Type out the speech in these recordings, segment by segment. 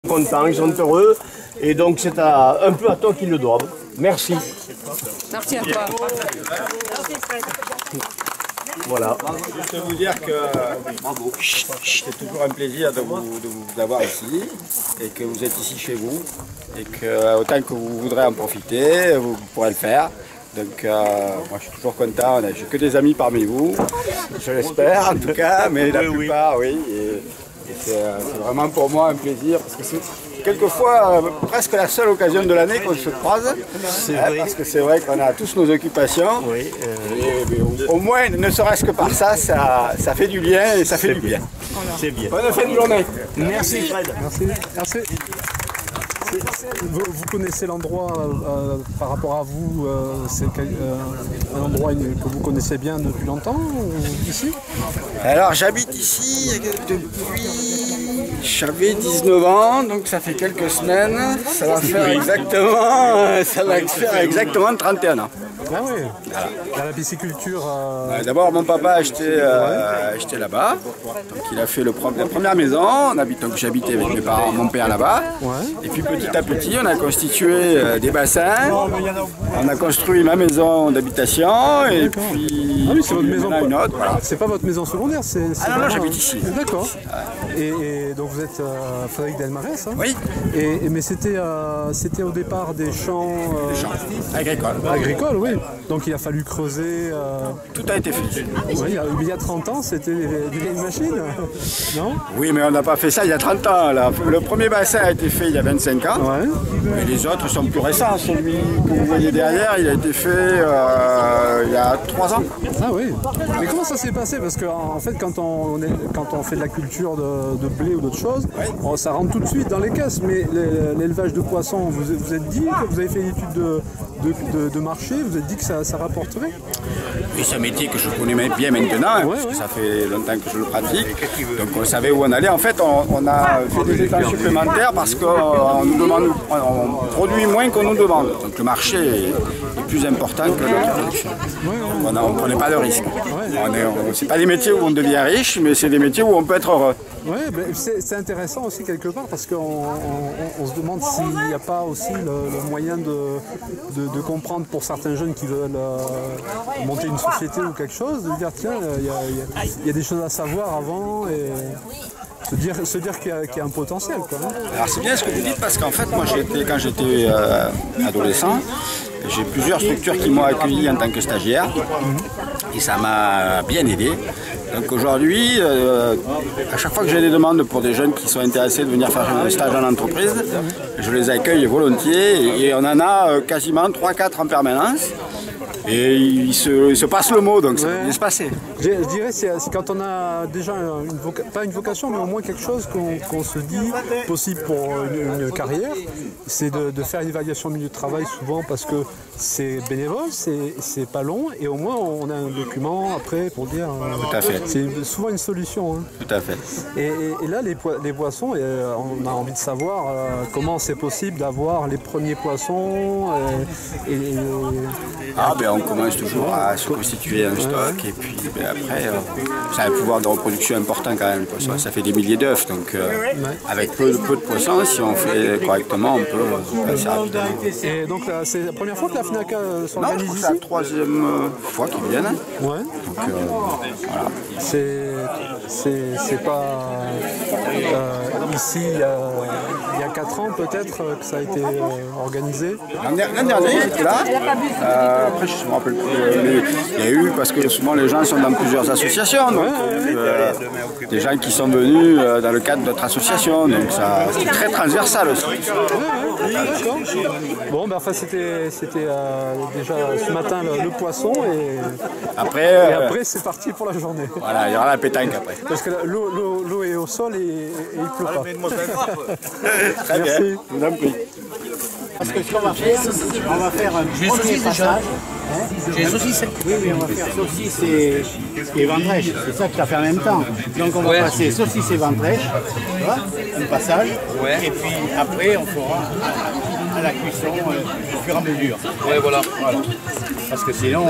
Contents, ils sont heureux et donc c'est un peu à toi qu'ils le doivent. Merci. Merci à toi. Voilà. Je veux vous dire que c'est toujours un plaisir de vous avoir ici et que vous êtes ici chez vous et que autant que vous voudrez en profiter, vous pourrez le faire. Donc moi je suis toujours content, j'ai que des amis parmi vous, je l'espère en tout cas, mais la plupart oui. Et c'est vraiment pour moi un plaisir parce que c'est quelquefois presque la seule occasion de l'année qu'on se croise. Parce que c'est vrai qu'on a tous nos occupations. Oui, et au moins, ne serait-ce que par ça, ça fait du lien et ça fait du bien. C'est bien. Bonne fin de journée. Merci Fred. Merci. Merci. Vous connaissez l'endroit par rapport à vous, c'est un endroit que vous connaissez bien depuis longtemps ici? Alors j'habite ici depuis, j'avais 19 ans, donc ça fait quelques semaines, ça va faire exactement 31 ans. Ah oui, voilà. La pisciculture. D'abord mon papa a acheté là-bas, donc il a fait la première maison, donc j'habitais avec mes parents, mon père là-bas, et puis petit à petit on a constitué des bassins, on a construit ma maison d'habitation et puis c'est votre maison, une autre. Voilà. C'est pas votre maison secondaire, c'est ah non, j'habite ici. D'accord. Et donc vous êtes Frédéric Delmarès, hein? Oui. Mais c'était au départ des champs agricoles. Agricoles, oui. Donc il a fallu creuser. Tout a été fait. Oui, il y a 30 ans, c'était des vieilles machines, non? Oui, mais on n'a pas fait ça il y a 30 ans. Là. Le premier bassin a été fait il y a 25 ans. Ouais. Mais les autres sont plus récents. Celui que vous voyez derrière, il a été fait il y a 3 ans. Ah oui. Mais comment ça s'est passé? Parce qu'en fait, quand on fait de la culture de blé ou d'autres choses, ça rentre tout de suite dans les caisses. Mais l'élevage de poissons, vous êtes dit que vous avez fait une étude de marché, vous êtes dit que ça rapporterait? Oui, c'est un métier que je connais bien maintenant, parce que ça fait longtemps que je le pratique. Donc on savait où on allait. En fait, on a fait des états supplémentaires parce qu'on on produit moins qu'on nous demande. Donc le marché est plus important que notre production. On ne prenait pas de risque. Ce n'est pas des métiers où on devient riche, mais c'est des métiers où on peut être heureux. Oui, c'est intéressant aussi quelque part parce qu'on se demande s'il n'y a pas aussi le moyen de comprendre pour certains jeunes qui veulent monter une société ou quelque chose, de dire tiens, il y a des choses à savoir avant et se dire qu'il y a un potentiel, quoi. Alors c'est bien ce que vous dites parce qu'en fait moi quand j'étais adolescent, j'ai plusieurs structures qui m'ont accueilli en tant que stagiaire et ça m'a bien aidé. Donc aujourd'hui, à chaque fois que j'ai des demandes pour des jeunes qui sont intéressés de venir faire un stage en entreprise, je les accueille volontiers et on en a quasiment 3-4 en permanence. Et il se passe le mot, donc ça va bien se passer. Je dirais c'est quand on a déjà pas une vocation, mais au moins quelque chose qu'on se dit possible pour une carrière, c'est de faire une évaluation de milieu de travail souvent parce que c'est bénévole, c'est pas long et au moins on a un document après pour dire. Tout à fait. C'est souvent une solution. Hein. Tout à fait. Et là les poissons, on a envie de savoir comment c'est possible d'avoir les premiers poissons. On commence toujours à se constituer un stock et puis après, ça a un pouvoir de reproduction important quand même. Ça fait des milliers d'œufs, donc avec peu de poissons, si on fait correctement, on peut passer rapidement. Et donc c'est la première fois que la FNAC s'organise ici? C'est la troisième fois qu'ils viennent. Ouais. Donc, voilà. C'est c'est pas ici il y a 4 ans peut-être que ça a été organisé. L'année dernière, j'étais là. Après, je ne me rappelle plus. Mais il y a eu, parce que souvent les gens sont dans plusieurs associations. Donc, des gens qui sont venus dans le cadre d'autres associations. Donc, c'est très transversal aussi. D'accord. Bon, ben enfin, c'était déjà ce matin le poisson et après c'est parti pour la journée. Voilà, il y aura la pétanque après. Parce que l'eau est au sol et il pleut pas. Très bien, merci. je vous en prie. Parce que ce qu'on va faire, on va faire un premier passage. J'ai les saucisses. Oui, on va faire saucisse et ventrèche. C'est ça que tu as fait en même temps. Donc on va passer saucisse et ventrèche, tu vois, un passage. Et puis après, on fera à la cuisson au fur et à mesure. Ouais, voilà. Parce que sinon...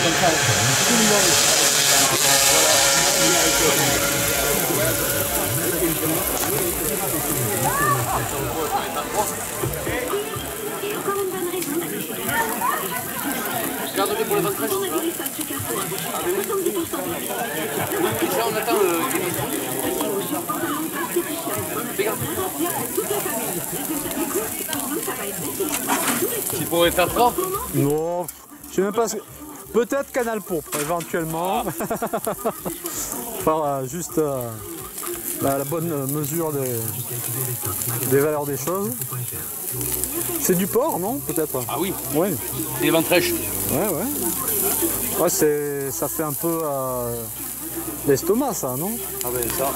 Comme ça, tout le monde... Garde-le pour le ventrèche. Déjà, on attend le... Tu pourrais faire 3? Non, je sais même pas. Peut-être Canal Pourpre, éventuellement. Enfin, juste la bonne mesure des valeurs des choses. C'est du porc, non? Peut-être. Ah oui. Ouais. Et les ventrèches. Ouais, ça fait un peu l'estomac, ça, non? Ah ben ça.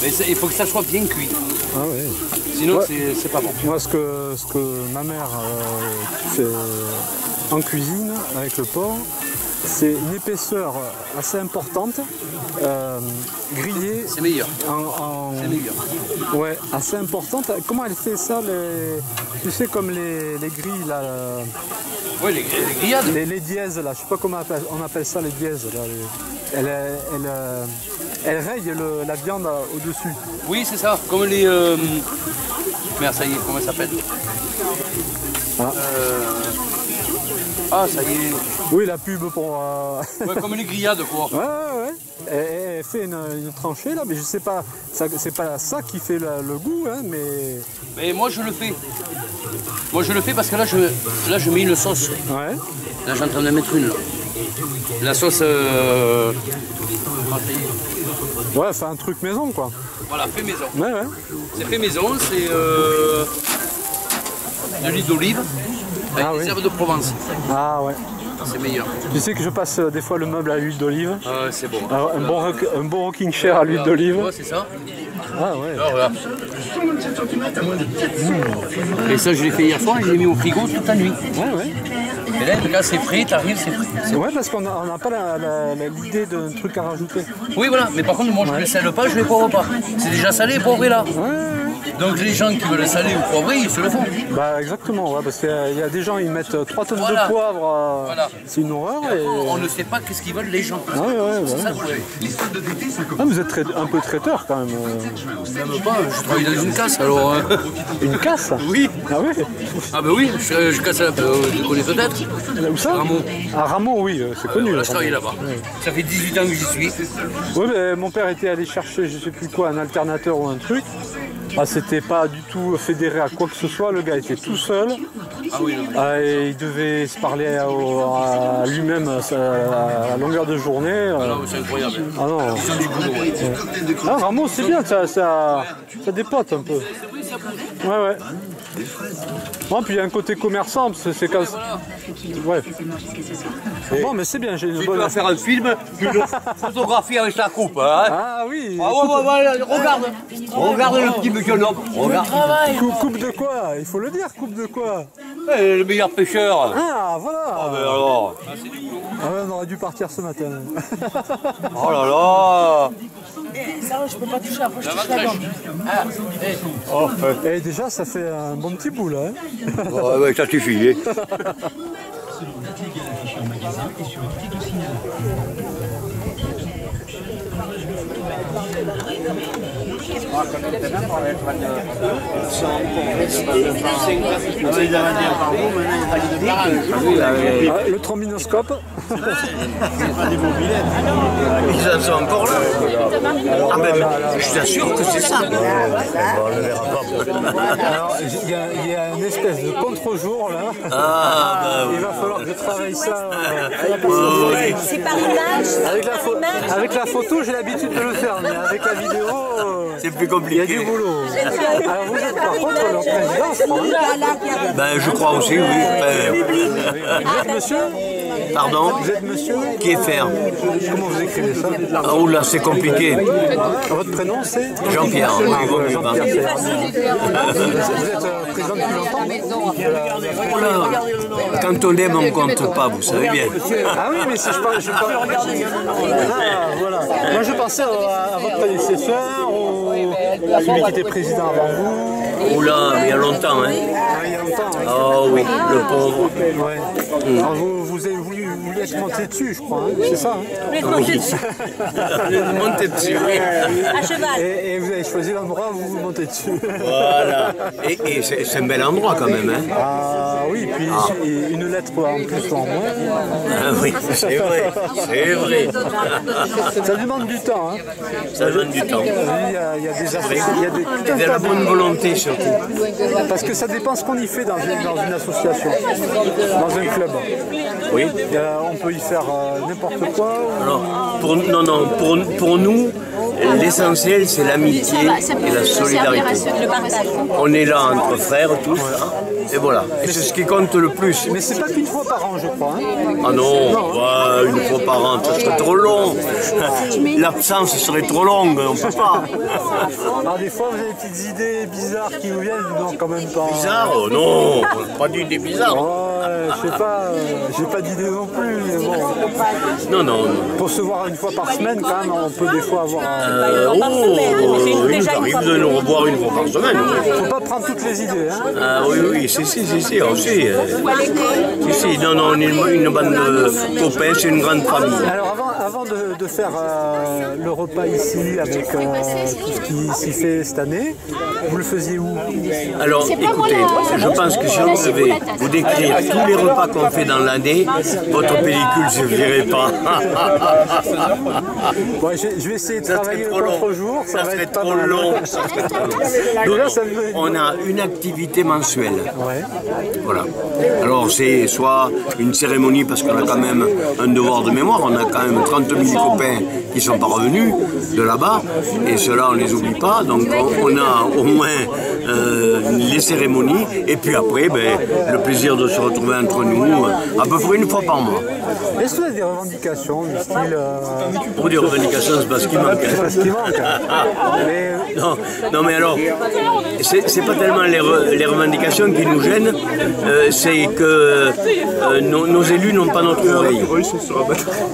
Mais il faut que ça soit bien cuit. Ah ouais. Sinon, c'est pas bon. Moi, ce que ma mère fait en cuisine avec le porc, c'est une épaisseur assez importante, grillée. C'est meilleur. C'est meilleur. Ouais, assez importante. Comment elle fait ça, tu sais, comme les grilles là. Oui, les grillades. Les dièses là, je sais pas comment on appelle ça, les dièses là. Elle raye la viande au-dessus. Oui, c'est ça. Comme les... Merde, ça y est, comment ça s'appelle? Ah, ça y est. Oui, la pub pour... Ouais, comme les grillades, quoi. Ouais. Elle fait une tranchée là, mais je sais pas, c'est pas ça qui fait le goût, hein, mais... Mais moi, je le fais. Moi, je le fais parce que là, je mets une sauce. Ouais. Là, je suis en train de mettre une, là. La sauce... Ouais, c'est un truc maison, quoi. Voilà, fait maison. Ouais. C'est fait maison, c'est de l'huile d'olive avec des herbes de Provence. Ah ouais. C'est meilleur. Tu sais que je passe des fois le meuble à l'huile d'olive. Ah, c'est bon. Alors, un bon rocking chair à l'huile d'olive. Ouais, c'est ça. Ah ouais. Alors là. Et ça, je l'ai fait hier soir et je l'ai mis au frigo toute la nuit. Ouais. Et là, quand c'est frais, t'arrives, c'est frais. Ouais, parce qu'on n'a pas l'idée d'un truc à rajouter. Oui, voilà. Mais par contre, moi, je ne le sale pas, je ne les poivre pas. C'est déjà salé et poivré là. Donc les gens qui veulent le saler ou poivrer, ils se le font. Bah exactement, ouais, parce qu'il y a des gens, ils mettent 3 tonnes de poivre, c'est une horreur. Et... On ne sait pas qu'est-ce qu'ils veulent les gens. Ouais. Ça, Ah, vous êtes un peu traiteur quand même. Même pas, je travaille dans une casse alors. Une casse? Oui. Ah oui. Ah ben oui, je casse la... tu connais peut-être. Où ça? Rameau. À Rameau, oui, c'est connu. Là, je travaille là-bas. Ça fait 18 ans que j'y suis. Oui, mais mon père était allé chercher, je sais plus quoi, un alternateur ou un truc. Ah, c'était pas du tout fédéré à quoi que ce soit, le gars était tout seul. Ah oui. Et il devait se parler à lui-même à longueur de journée. Ah non, c'est incroyable. Ah non. Ils ont du boulot. Ah, Rameau, c'est bien, ça dépote un peu. Ouais. Bon, puis il y a un côté commerçant, parce que c'est comme... Ouais. Bon, mais c'est bien, j'ai une Si bonne... tu vas faire un film, tu le photographies avec la coupe. Hein. Ah oui. Ah ouais, regarde le petit monsieur là. Regarde. Coupe de quoi? Il faut le dire, coupe de quoi? Le meilleur pêcheur. Ah, voilà. Ah ben alors. Ah ouais, on aurait dû partir ce matin. Oh là là. Ça, je peux pas toucher, après je touche la gorge. Oh, Et déjà, ça fait un bon petit bout là. Hein. ouais, ça suffit. Le trombinoscope. Ils en sont encore là. Ah ben, je t'assure que c'est ça. Alors, il y a une espèce de contre-jour là. Il va falloir que je travaille ça. C'est par image. Avec la photo, j'ai l'habitude de le faire, mais avec la vidéo, C'est plus il y a compliqué. du boulot. Alors vous êtes par contre le président, je crois. Ben, je crois aussi, oui. Vous êtes monsieur? Pardon? Vous êtes monsieur? Qui est faire? Comment vous écrivez ça? Ah, oula, c'est compliqué. Votre prénom c'est? Jean-Pierre. Oui, bon, Jean-Pierre, c'est vous êtes président depuis longtemps? Oula, quand on aime, on ne compte pas, vous savez bien. Ah oui, mais si je parle... Ah, voilà. Moi je pensais à votre prédécesseur, celui qui était président avant vous. Oula, il y a longtemps, hein. Ah, il y a longtemps. Oui. Oh oui, le pauvre. Ouais. Alors, vous avez voulu être monté dessus, je crois, hein, c'est ça, hein? Montez dessus, oui. À cheval. Et vous avez choisi l'endroit où vous montez dessus. Voilà. Et c'est un bel endroit quand même, hein. Ah oui, puis une lettre en plus ou en moins. Ah oui, c'est vrai, c'est vrai. Ça demande du temps, hein. Ça donne du temps. Il y a des associations, il y a tout un De la tas bonne volonté surtout. parce que ça dépend ce qu'on y fait dans une association, dans un club. Oui. On peut y faire n'importe quoi. Alors, pour nous, l'essentiel c'est l'amitié et la solidarité. On est là entre frères tous, hein, et voilà. Et c'est ce qui compte le plus. Mais c'est pas qu'une fois par an, je crois, hein. Ah non, ouais, une fois par an, ça serait trop long. L'absence serait trop longue, on peut pas. Alors des fois, vous avez des petites idées bizarres qui vous viennent, non, quand même pas. Bizarre? Oh non, pas d'idée bizarre. Ouais, je sais pas, j'ai pas d'idée non plus, mais bon. Non, non, non. Pour se voir une fois par semaine, quand même, on peut des fois avoir Il nous arrive de nous revoir une fois par semaine. Faut pas prendre toutes les idées, hein. Ah oui, oui, si, aussi. Si, non, on est une bande de copains, c'est une grande famille. Alors avant de faire le repas ici avec tout ce qui s'y fait cette année, vous le faisiez où? Alors écoutez, je pense que si on devait vous décrire tous les repas qu'on fait dans l'année, votre pellicule ne suffirait pas. Bon, je vais essayer de travailler l'autre jour, ça va être pas trop mal. long. On On a une activité mensuelle. Ouais. Voilà. Alors c'est soit une cérémonie parce qu'on a quand même un devoir de mémoire, on a quand même 30 000 copains qui ne sont pas revenus de là-bas, et ceux-là on ne les oublie pas, donc on a au moins les cérémonies, et puis après le plaisir de se retrouver entre nous à peu près une fois par mois. Est-ce que vous avez des revendications du style... Pour des revendications, c'est parce qu'il manque. C'est parce qu'il manque. Mais... Non, mais alors, c'est pas tellement les revendications qui nous gênent, c'est que nos élus n'ont pas notre oreille.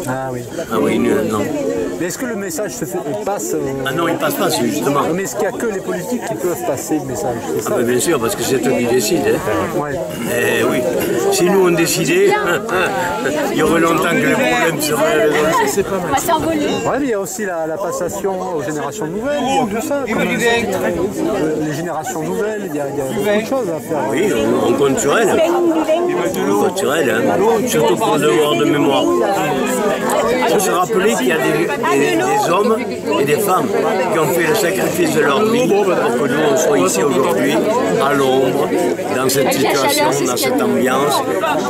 Ah oui. Ah oui, non. Mais est-ce que le message passe Ah non, il passe pas, justement. Mais est-ce qu'il n'y a que les politiques qui peuvent passer le message? Ah ben bien sûr, parce que c'est eux qui décident. Hein. Ouais. Eh oui. Si nous on décidait, il y aurait longtemps que les problèmes seraient résolus. C'est pas mal. Ouais, mais il y a aussi la passation aux générations nouvelles, il y a tout ça. Les générations nouvelles, il y a beaucoup de choses à faire. Oui, on compte sur elles. On compte sur elles, hein. Surtout pour le devoir de mémoire. Il faut se rappeler qu'il y a des hommes et des femmes qui ont fait le sacrifice de leur vie pour que nous on soit ici aujourd'hui, à l'ombre, dans cette situation, dans cette ambiance,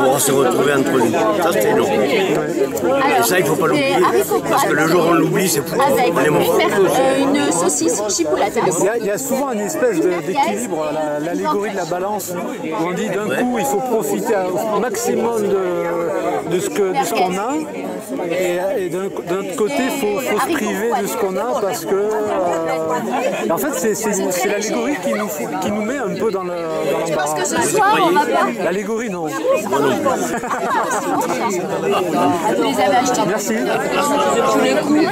pour se retrouver entre nous. Ça c'est énorme. Et ça il ne faut pas l'oublier, parce que le jour où on l'oublie, c'est pour on est mort. Une saucisse chipolata. Il y a souvent une espèce d'équilibre, l'allégorie de la balance, où on dit d'un coup il faut profiter au maximum de ce qu'on a, et d'un autre côté il faut se priver de ce qu'on a, parce que en fait c'est l'allégorie qui nous met un peu dans l'embarras. Je pense que ce soir on va pas. L'allégorie non. Vous les avez achetés. Merci. Je les coupe.